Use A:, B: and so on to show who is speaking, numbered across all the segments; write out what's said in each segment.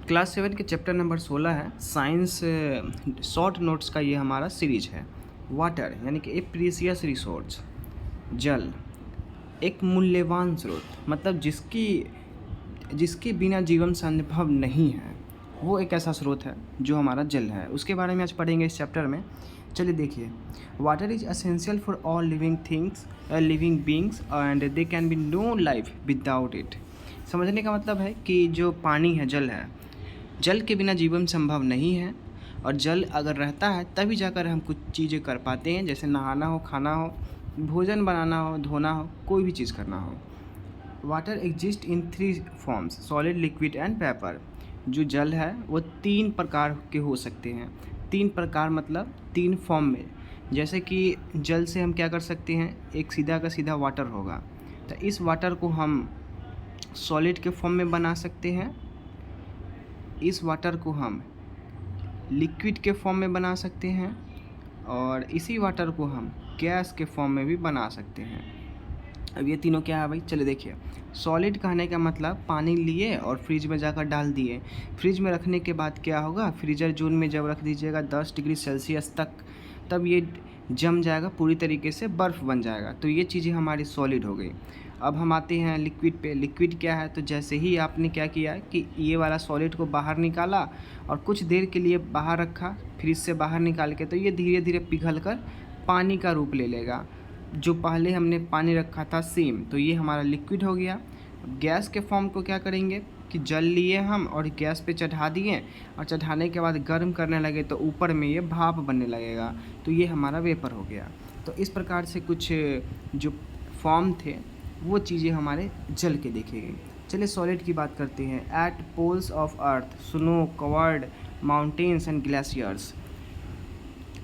A: Class 7 के chapter number 16 है science short notes का ये हमारा सीरीज है। वाटर यानी कि ए प्रीसियस रिसोर्स, जल एक मूल्यवान स्रोत, मतलब जिसके बिना जीवन संभव नहीं है, वो एक ऐसा स्रोत है जो हमारा जल है। उसके बारे में आज पढ़ेंगे इस चैप्टर में। चलिए देखिए, water is essential for all living things, living beings and they can be no life without it. समझने का मतलब है कि जो पानी है, जल है, जल के बिना जीवन संभव नहीं है, और जल अगर रहता है तभी जाकर हम कुछ चीज़ें कर पाते हैं, जैसे नहाना हो, खाना हो, भोजन बनाना हो, धोना हो, कोई भी चीज़ करना हो। Water exist in 3 forms, solid, liquid and vapour. जो जल है वो 3 प्रकार के हो सकते हैं। 3 प्रकार मतलब 3 फॉर्म में। जैसे कि जल से हम क्या कर सकते हैं, एक सीधा का सीधा वाटर होगा, तो इस वाटर को हम सॉलिड के फॉर्म में बना सकते हैं, इस वाटर को हम लिक्विड के फॉर्म में बना सकते हैं, और इसी वाटर को हम गैस के फॉर्म में भी बना सकते हैं। अब ये तीनों क्या है भाई, चलिए देखिए। सॉलिड कहने का मतलब पानी लिए और फ्रिज में जाकर डाल दिए। फ्रिज में रखने के बाद क्या होगा, फ्रीजर जोन में जब रख दीजिएगा 10 डिग्री सेल्सियस तक, तब ये जम जाएगा, पूरी तरीके से बर्फ़ बन जाएगा। तो ये चीज़ें हमारी सॉलिड हो गई। अब हम आते हैं लिक्विड पे। लिक्विड क्या है, तो जैसे ही आपने क्या किया कि ये वाला सॉलिड को बाहर निकाला और कुछ देर के लिए बाहर रखा, फ्रिज से बाहर निकाल के, तो ये धीरे धीरे पिघल कर पानी का रूप ले लेगा। जो पहले हमने पानी रखा था सेम, तो ये हमारा लिक्विड हो गया। अब गैस के फॉर्म को क्या करेंगे कि जल लिए हम और गैस पे चढ़ा दिए, और चढ़ाने के बाद गर्म करने लगे तो ऊपर में ये भाप बनने लगेगा, तो ये हमारा वेपर हो गया। तो इस प्रकार से कुछ जो फॉर्म थे वो चीज़ें हमारे जल के देखे गए। चलिए सॉलिड की बात करते हैं। At poles of earth, snow covered mountains and glaciers.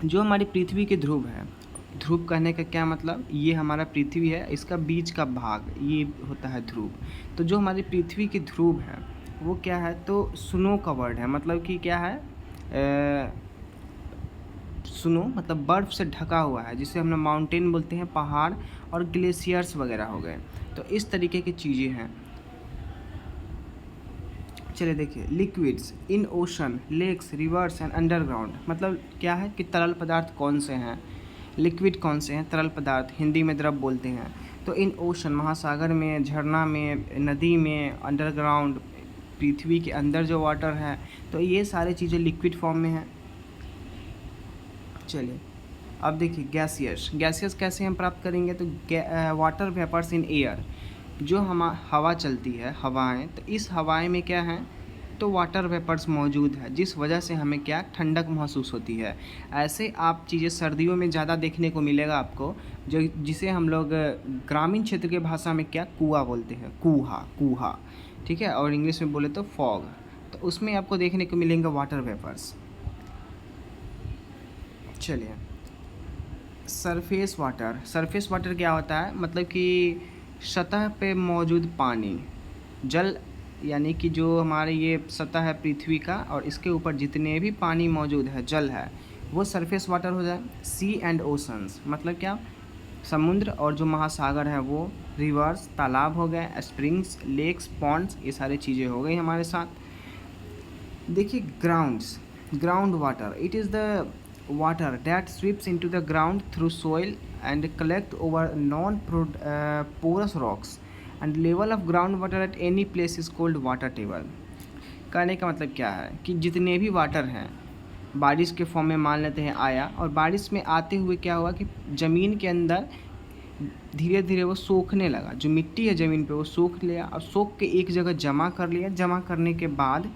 A: जो हमारी पृथ्वी के ध्रुव है, ध्रुव कहने का क्या मतलब, ये हमारा पृथ्वी है, इसका बीच का भाग ये होता है ध्रुव। तो जो हमारी पृथ्वी के ध्रुव है वो क्या है, तो स्नो कवर्ड है, मतलब कि क्या है, स्नो मतलब बर्फ़ से ढका हुआ है, जिसे हम लोग माउंटेन बोलते हैं, पहाड़, और ग्लेशियर्स वगैरह हो गए। तो इस तरीके की चीज़ें हैं। चलिए देखिए, liquids in ocean, lakes, rivers and underground. मतलब क्या है कि तरल पदार्थ कौन से हैं, लिक्विड कौन से हैं, तरल पदार्थ हिंदी में द्रव बोलते हैं। तो इन ओशन, महासागर में, झरना में, नदी में, अंडरग्राउंड पृथ्वी के अंदर जो वाटर है, तो ये सारी चीज़ें लिक्विड फॉर्म में हैं। चलिए अब देखिए गैसियस। गैसियस कैसे हम प्राप्त करेंगे, तो वाटर वेपर्स इन एयर। जो हवा चलती है, हवाएं, तो इस हवाएं में क्या है, तो वाटर वेपर्स मौजूद है, जिस वजह से हमें क्या ठंडक महसूस होती है। ऐसे आप चीज़ें सर्दियों में ज़्यादा देखने को मिलेगा आपको, जो जिसे हम लोग ग्रामीण क्षेत्र के भाषा में क्या कुआ बोलते हैं, कूहा, कूहा, ठीक है, और इंग्लिश में बोले तो फॉग। तो उसमें आपको देखने को मिलेंगे वाटर वेपर्स। चलिए सरफेस वाटर। सरफेस वाटर क्या होता है, मतलब कि सतह पे मौजूद पानी, जल यानी कि जो हमारे ये सतह है पृथ्वी का, और इसके ऊपर जितने भी पानी मौजूद है, जल है, वो सरफेस वाटर हो जाए। सी एंड ओशंस मतलब क्या, समुद्र और जो महासागर है वो, रिवर्स तालाब हो गए, स्प्रिंग्स, लेक्स, पॉन्ड्स, ये सारी चीज़ें हो गई हमारे साथ। देखिए grounds, ground water, it is the water that sweeps into the ground through soil and collect over non-porous rocks, and level of groundwater at any place is called water table। कहने का मतलब क्या है कि जितने भी वाटर हैं बारिश के फॉर्म में मान लेते हैं आया, और बारिश में आते हुए क्या हुआ कि ज़मीन के अंदर धीरे धीरे वो सूखने लगा, जो मिट्टी है ज़मीन पे वो सूख लिया, और सूख के एक जगह जमा कर लिया। जमा करने के बाद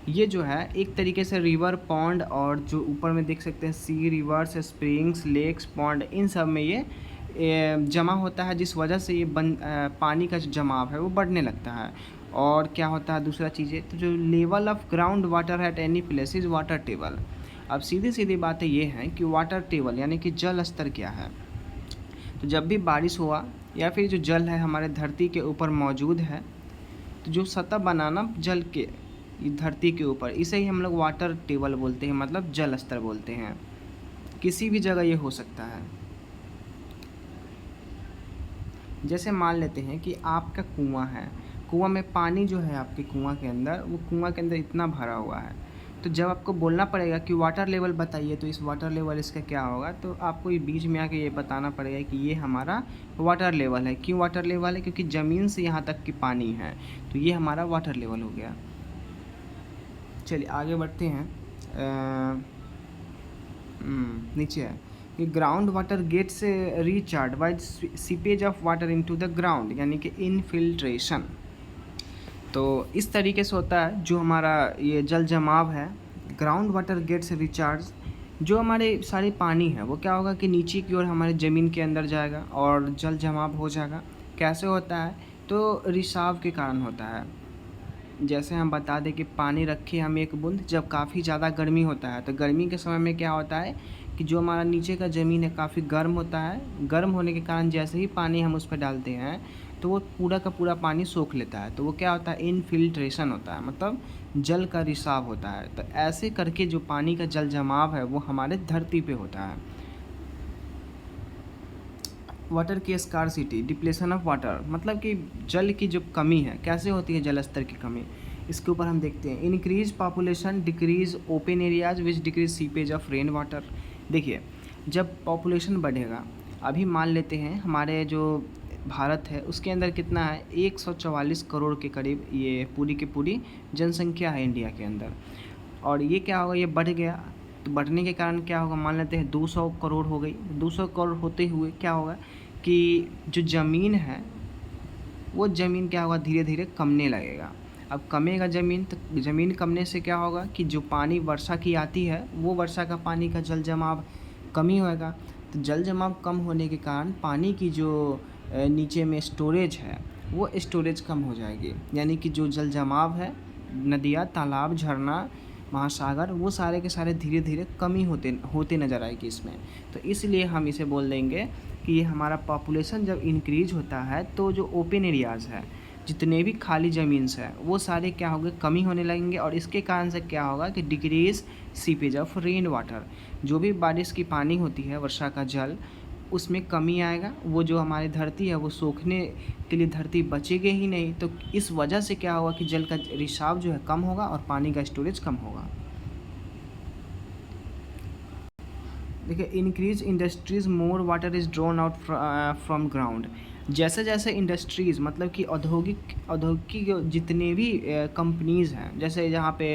A: ये जो है एक तरीके से रिवर, पॉन्ड, और जो ऊपर में देख सकते हैं सी, रिवर्स, स्प्रिंग्स, लेक्स, पॉन्ड, इन सब में ये जमा होता है, जिस वजह से ये पानी का जो जमाव है वो बढ़ने लगता है। और क्या होता है दूसरा चीज़ें, तो जो level of ground water at any place is water table. अब सीधी सीधी बातें ये हैं कि वाटर टेबल यानी कि जल स्तर क्या है, तो जब भी बारिश हुआ या फिर जो जल है हमारे धरती के ऊपर मौजूद है, तो जो सतह बनाना जल के धरती के ऊपर, इसे ही हम लोग वाटर टेबल बोलते हैं, मतलब जल स्तर बोलते हैं। किसी भी जगह ये हो सकता है। जैसे मान लेते हैं कि आपका कुआं है, कुआँ में पानी जो है आपके कुआँ के अंदर, वो कुआँ के अंदर इतना भरा हुआ है, तो जब आपको बोलना पड़ेगा कि वाटर लेवल बताइए, तो इस वाटर लेवल इसका क्या होगा, तो आपको ये बीच में आके ये बताना पड़ेगा कि ये हमारा वाटर लेवल है। क्यों वाटर लेवल है? क्योंकि ज़मीन से यहाँ तक की पानी है, तो ये हमारा वाटर लेवल हो गया। चलिए आगे बढ़ते हैं। नीचे है कि ground water gets recharge by seepage of water into the ground, यानी कि इनफिल्ट्रेशन। तो इस तरीके से होता है जो हमारा ये जल जमाव है, ग्राउंड वाटर गेट्स रिचार्ज। जो हमारे सारे पानी है वो क्या होगा कि नीचे की ओर हमारे ज़मीन के अंदर जाएगा और जल जमाव हो जाएगा। कैसे होता है? तो रिसाव के कारण होता है। जैसे हम बता दें कि पानी रखे हम एक बूंद, जब काफ़ी ज़्यादा गर्मी होता है, तो गर्मी के समय में क्या होता है कि जो हमारा नीचे का ज़मीन है काफ़ी गर्म होता है। गर्म होने के कारण जैसे ही पानी हम उस पर डालते हैं तो वो पूरा का पूरा पानी सोख लेता है, तो वो क्या होता है? इनफिल्ट्रेशन होता है, मतलब जल का रिसाव होता है। तो ऐसे करके जो पानी का जल जमाव है वो हमारे धरती पे होता है। वाटर की स्कार्सिटी, डिप्लेशन ऑफ वाटर, मतलब कि जल की जो कमी है, कैसे होती है जल स्तर की कमी, इसके ऊपर हम देखते हैं। Increase population decrease open areas which decrease seepage of rain water. देखिए, जब पॉपुलेशन बढ़ेगा, अभी मान लेते हैं हमारे जो भारत है उसके अंदर कितना है, 144 करोड़ के करीब ये पूरी की पूरी जनसंख्या है इंडिया के अंदर। और ये क्या होगा, ये बढ़ गया, तो बढ़ने के कारण क्या होगा, मान लेते हैं 200 करोड़ हो गई। 200 करोड़ होते हुए क्या होगा कि जो ज़मीन है वो ज़मीन क्या होगा, धीरे धीरे कमने लगेगा। अब कमेगा ज़मीन, तो ज़मीन कमने से क्या होगा कि जो पानी वर्षा की आती है वो वर्षा का पानी का जल जमाव कमी होएगा। तो जल जमाव कम होने के कारण पानी की जो नीचे में स्टोरेज है वो स्टोरेज कम हो जाएगी, यानी कि जो जल जमाव है, नदियाँ, तालाब, झरना, महासागर, वो सारे के सारे धीरे धीरे कमी होते नज़र आएगी इसमें। तो इसलिए हम इसे बोल देंगे कि ये हमारा पॉपुलेशन जब इंक्रीज होता है तो जो ओपन एरियाज़ है, जितने भी खाली ज़मीन है, वो सारे क्या होंगे, कमी होने लगेंगे। और इसके कारण से क्या होगा कि decrease seepage of rain water, जो भी बारिश की पानी होती है, वर्षा का जल, उसमें कमी आएगा। वो जो हमारी धरती है वो सूखने के लिए धरती बचेगी ही नहीं। तो इस वजह से क्या होगा कि जल का रिसाव जो है कम होगा और पानी का स्टोरेज कम होगा। देखिए, increase industries more water is drawn out from ground. जैसे जैसे इंडस्ट्रीज़, मतलब कि औद्योगिक जितने भी कंपनीज़ हैं, जैसे जहाँ पे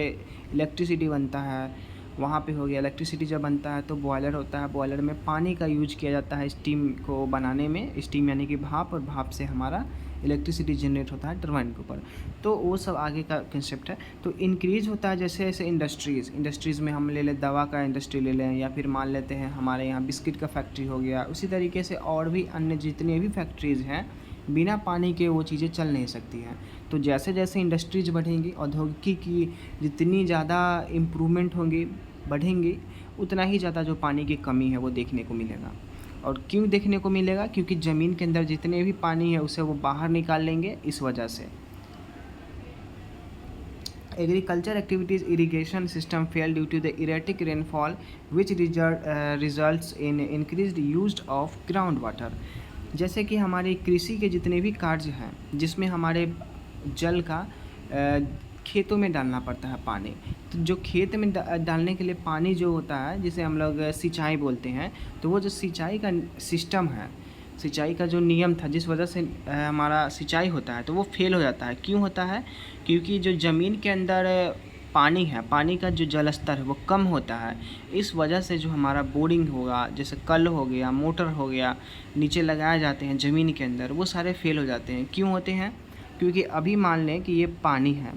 A: इलेक्ट्रिसिटी बनता है, वहाँ पे हो गया, इलेक्ट्रिसिटी जब बनता है तो बॉयलर होता है, बॉयलर में पानी का यूज किया जाता है स्टीम को बनाने में। स्टीम यानी कि भाप, और भाप से हमारा इलेक्ट्रिसिटी जनरेट होता है टरबाइन के ऊपर। तो वो सब आगे का कंसेप्ट है। तो इंक्रीज होता है जैसे जैसे इंडस्ट्रीज़ में हम ले लें, दवा का इंडस्ट्री ले लें, या फिर मान लेते हैं हमारे यहाँ बिस्किट का फैक्ट्री हो गया। उसी तरीके से और भी अन्य जितने भी फैक्ट्रीज़ हैं, बिना पानी के वो चीज़ें चल नहीं सकती हैं। तो जैसे जैसे इंडस्ट्रीज बढ़ेंगी, औद्योगिकी की जितनी ज़्यादा इम्प्रूवमेंट होंगी, बढ़ेंगी, उतना ही ज़्यादा जो पानी की कमी है वो देखने को मिलेगा। और क्यों देखने को मिलेगा? क्योंकि ज़मीन के अंदर जितने भी पानी है उसे वो बाहर निकाल लेंगे, इस वजह से। Agriculture activities irrigation system fail due to the erratic rainfall which results in increased use of ground water. जैसे कि हमारे कृषि के जितने भी कार्य हैं जिसमें हमारे जल का खेतों में डालना पड़ता है पानी, तो जो खेत में डालने के लिए पानी जो होता है, जिसे हम लोग सिंचाई बोलते हैं, तो वो जो सिंचाई का सिस्टम है, सिंचाई का जो नियम था, जिस वजह से हमारा सिंचाई होता है, तो वो फेल हो जाता है। क्यों होता है? क्योंकि जो ज़मीन के अंदर पानी है, पानी का जो जल स्तर है वो कम होता है। इस वजह से जो हमारा बोरिंग होगा, जैसे कल हो गया, मोटर हो गया, नीचे लगाए जाते हैं ज़मीन के अंदर, वो सारे फेल हो जाते हैं। क्यों होते हैं? क्योंकि अभी मान लें कि ये पानी है,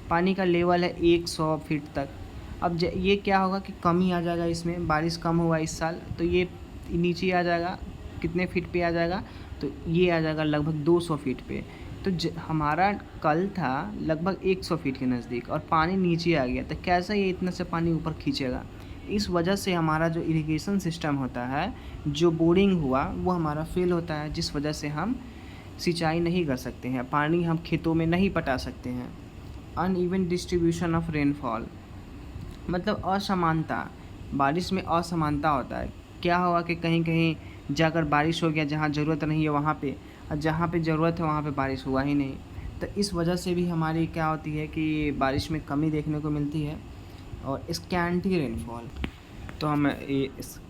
A: पानी का लेवल है 100 फीट तक। अब ये क्या होगा कि कमी आ जाएगा, इसमें बारिश कम हुआ इस साल, तो ये नीचे आ जाएगा। कितने फीट पे आ जाएगा? तो ये आ जाएगा लगभग 200 फीट पे। तो हमारा कल था लगभग 100 फीट के नज़दीक और पानी नीचे आ गया, तो कैसे ये इतना से पानी ऊपर खींचेगा? इस वजह से हमारा जो इरिगेशन सिस्टम होता है, जो बोरिंग हुआ, वो हमारा फेल होता है, जिस वजह से हम सिंचाई नहीं कर सकते हैं, पानी हम खेतों में नहीं पटा सकते हैं। अनइवन डिस्ट्रीब्यूशन ऑफ रेनफॉल, मतलब असमानता, बारिश में असमानता होता है। क्या होगा कि कहीं कहीं जाकर बारिश हो गया जहाँ ज़रूरत नहीं है वहाँ पे, और जहाँ पे ज़रूरत है वहाँ पे बारिश हुआ ही नहीं। तो इस वजह से भी हमारी क्या होती है कि बारिश में कमी देखने को मिलती है। और स्कैंटी रेनफॉल, तो हम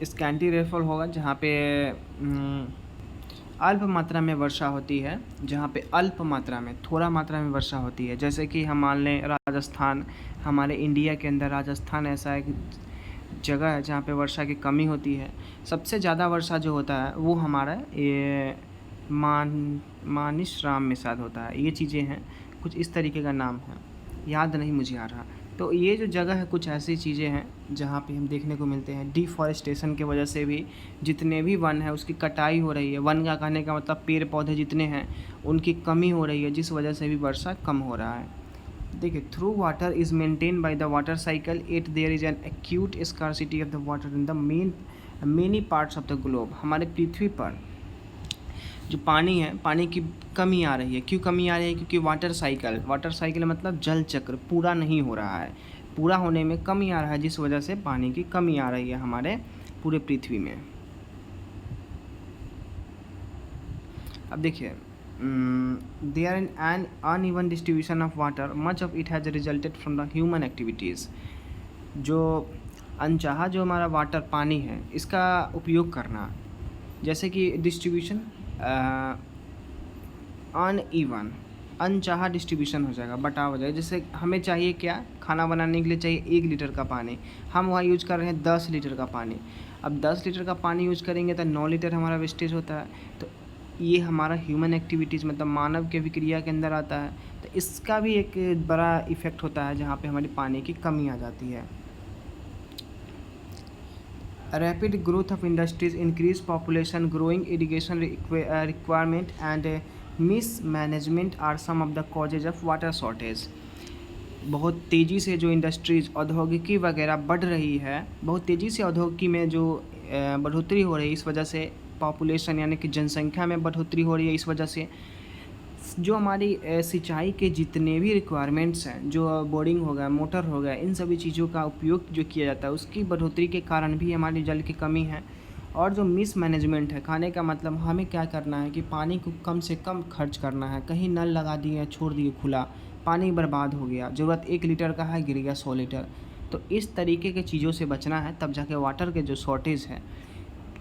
A: स्कैंटी रेनफॉल होगा जहाँ पे अल्प मात्रा में वर्षा होती है, जहाँ पे अल्प मात्रा में, थोड़ा मात्रा में वर्षा होती है। जैसे कि हम मान लें राजस्थान, हमारे इंडिया के अंदर राजस्थान ऐसा एक जगह है जहाँ पे वर्षा की कमी होती है। सबसे ज़्यादा वर्षा जो होता है वो हमारा ये मानिसराम में शायद होता है। ये चीज़ें हैं, कुछ इस तरीके का नाम है, याद नहीं मुझे आ रहा। तो ये जो जगह है, कुछ ऐसी चीज़ें हैं जहाँ पे हम देखने को मिलते हैं। डिफॉरेस्टेशन की वजह से भी जितने भी वन है उसकी कटाई हो रही है। वन का कहने का मतलब पेड़ पौधे जितने हैं उनकी कमी हो रही है, जिस वजह से भी वर्षा कम हो रहा है। देखिए, through water is maintain by the water cycle, it there is an acute scarcity of the water in the many parts of the globe. हमारे पृथ्वी पर जो पानी है, पानी की कमी आ रही है। क्यों कमी आ रही है? क्योंकि वाटर साइकिल मतलब जल चक्र पूरा नहीं हो रहा है, पूरा होने में कमी आ रहा है, जिस वजह से पानी की कमी आ रही है हमारे पूरे पृथ्वी में। अब देखिए, there an uneven distribution of water, much of it has resulted from the human activities. जो अनचाहा जो हमारा वाटर पानी है, इसका उपयोग करना, जैसे कि डिस्ट्रीब्यूशन अनइवन, अनचाहा डिस्ट्रीब्यूशन हो जाएगा, बटाव हो जाएगा। जैसे हमें चाहिए क्या, खाना बनाने के लिए चाहिए 1 लीटर का पानी, हम वहाँ यूज कर रहे हैं 10 लीटर का पानी। अब 10 लीटर का पानी यूज करेंगे तो 9 लीटर हमारा वेस्टेज होता है। तो ये हमारा ह्यूमन एक्टिविटीज़ मतलब मानव के विक्रिया के अंदर आता है। तो इसका भी एक बड़ा इफ़ेक्ट होता है जहाँ पे हमारी पानी की कमी आ जाती है। Rapid growth of industries, increased population, growing irrigation requirement and mismanagement are some of the causes of water shortage. बहुत तेज़ी से जो इंडस्ट्रीज़, औद्योगिकी वगैरह बढ़ रही है, बहुत तेज़ी से औद्योगिकी में जो बढ़ोतरी हो रही है, इस वजह से पॉपुलेशन यानी कि जनसंख्या में बढ़ोतरी हो रही है। इस वजह से जो हमारी सिंचाई के जितने भी रिक्वायरमेंट्स हैं, जो बोरिंग हो गया, मोटर हो गया, इन सभी चीज़ों का उपयोग जो किया जाता है, उसकी बढ़ोतरी के कारण भी हमारी जल की कमी है। और जो मिसमैनेजमेंट है, खाने का मतलब हमें क्या करना है कि पानी को कम से कम खर्च करना है। कहीं नल लगा दिए, छोड़ दिए खुला, पानी बर्बाद हो गया, ज़रूरत 1 लीटर का है, गिर गया 100 लीटर। तो इस तरीके के चीज़ों से बचना है, तब जाके वाटर के जो शॉर्टेज है,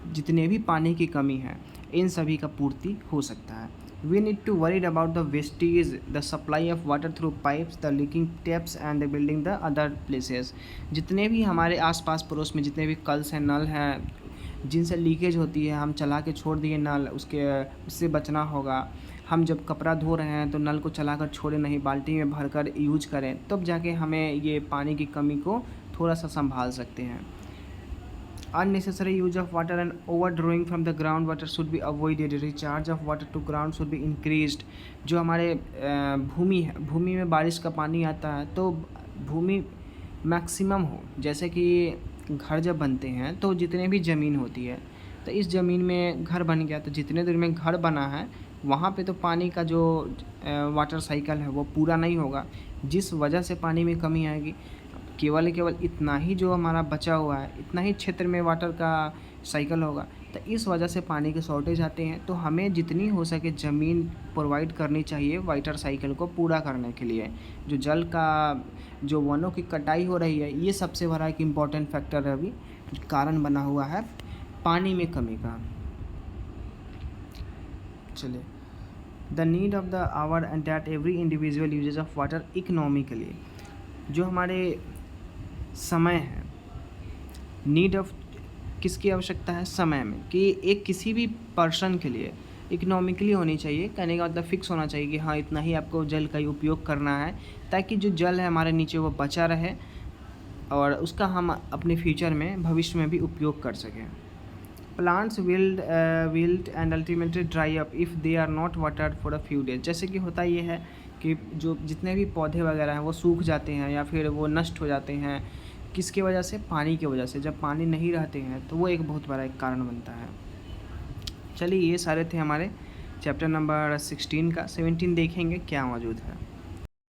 A: जितने भी पानी की कमी है, इन सभी का पूर्ति हो सकता है। We need to worried about the wastage, the supply of water through pipes, the leaking taps and the building the other places. जितने भी हमारे आसपास पड़ोस में जितने भी कल्स हैं, नल हैं, जिनसे लीकेज होती है, हम चला के छोड़ दिए नल, उससे बचना होगा। हम जब कपड़ा धो रहे हैं तो नल को चलाकर छोड़े नहीं, बाल्टी में भरकर यूज करें, तब जाके हमें ये पानी की कमी को थोड़ा सा संभाल सकते हैं। Unnecessary use of water and overdrawing from the groundwater should be avoided. Recharge of water to ground should be increased. जो हमारे भूमि है, भूमि में बारिश का पानी आता है तो भूमि मैक्सिमम हो। जैसे कि घर जब बनते हैं तो जितने भी ज़मीन होती है, तो इस ज़मीन में घर बन गया, तो जितने दूर में घर बना है वहाँ पे तो पानी का जो वाटर साइकिल है वो पूरा नहीं होगा, जिस वजह से पानी में कमी आएगी। केवल इतना ही जो हमारा बचा हुआ है, इतना ही क्षेत्र में वाटर का साइकिल होगा, तो इस वजह से पानी के शॉर्टेज आते हैं। तो हमें जितनी हो सके ज़मीन प्रोवाइड करनी चाहिए वाटर साइकिल को पूरा करने के लिए। जो जल का, जो वनों की कटाई हो रही है, ये सबसे बड़ा एक इम्पॉर्टेंट फैक्टर है, अभी कारण बना हुआ है पानी में कमी का। चलिए, the need of the hour and that every individual uses of water economically. जो हमारे समय है, नीड ऑफ किसकी आवश्यकता है? समय में, कि एक किसी भी पर्सन के लिए इकोनॉमिकली होनी चाहिए। कहने का मतलब फिक्स होना चाहिए कि हाँ, इतना ही आपको जल का ही उपयोग करना है, ताकि जो जल है हमारे नीचे वो बचा रहे और उसका हम अपने फ्यूचर में, भविष्य में भी उपयोग कर सकें। Plants wilt and ultimately dry up if they are not watered for a few days. जैसे कि होता ये है कि जो जितने भी पौधे वगैरह हैं वो सूख जाते हैं या फिर वो नष्ट हो जाते हैं। किसकी वजह से? पानी की वजह से। जब पानी नहीं रहते हैं तो वो एक बहुत बड़ा एक कारण बनता है। चलिए, ये सारे थे हमारे चैप्टर नंबर 16 का। 17 देखेंगे क्या मौजूद है।